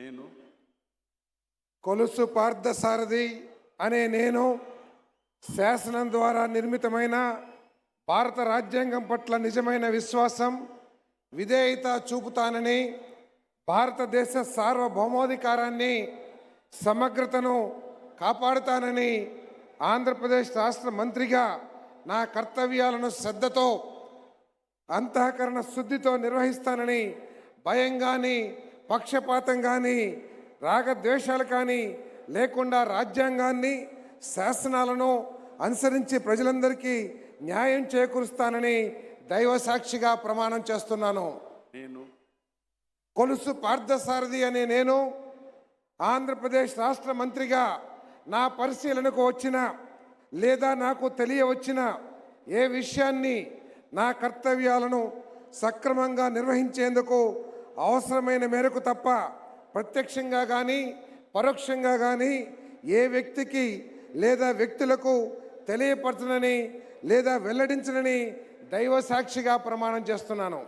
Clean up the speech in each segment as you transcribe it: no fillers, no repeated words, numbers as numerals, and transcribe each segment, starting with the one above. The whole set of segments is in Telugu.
నేను కొలుసు పార్థసారథి అనే నేను శాసనం ద్వారా నిర్మితమైన భారత రాజ్యాంగం పట్ల నిజమైన విశ్వాసం విధేయత చూపుతానని, భారతదేశ సార్వభౌమాధికారాన్ని సమగ్రతను కాపాడుతానని ఆంధ్రప్రదేశ్ రాష్ట్ర మంత్రిగా నా కర్తవ్యాలను శ్రద్ధతో అంతఃకరణ శుద్ధితో నిర్వహిస్తానని, భయం కానీ పక్షపాతం కానీ రాగద్వేషాలు కానీ లేకుండా రాజ్యాంగాన్ని శాసనాలను అనుసరించి ప్రజలందరికీ న్యాయం చేకూరుస్తానని దైవ సాక్షిగా ప్రమాణం చేస్తున్నాను. నేను కొలుసు పార్థసారథి అనే నేను ఆంధ్రప్రదేశ్ రాష్ట్ర మంత్రిగా నా పరిశీలనకు వచ్చిన లేదా నాకు తెలియవచ్చిన ఏ విషయాన్ని నా కర్తవ్యాలను సక్రమంగా నిర్వహించేందుకు అవసరమైన మేరకు తప్ప ప్రత్యక్షంగా కానీ పరోక్షంగా కానీ ఏ వ్యక్తికి లేదా వ్యక్తులకు తెలియపరచనని లేదా వెల్లడించనని దైవ సాక్షిగా ప్రమాణం చేస్తున్నాను.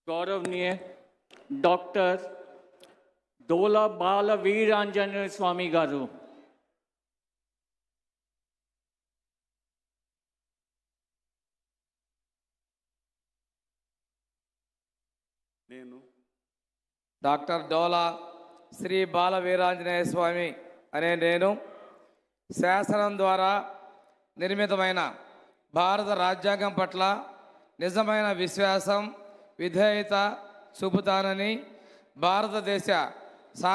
गौरवनीय डॉक्टर दोला बाल वीरांजनेय स्वामी गारू నేను డాక్టర్ డోలా శ్రీ బాల వీరాంజనేయ స్వామి అనే నేను శాసనం ద్వారా నిర్మితమైన భారత రాజ్యాంగం పట్ల నిజమైన విశ్వాసం విధేయత చూపుతానని భారతదేశ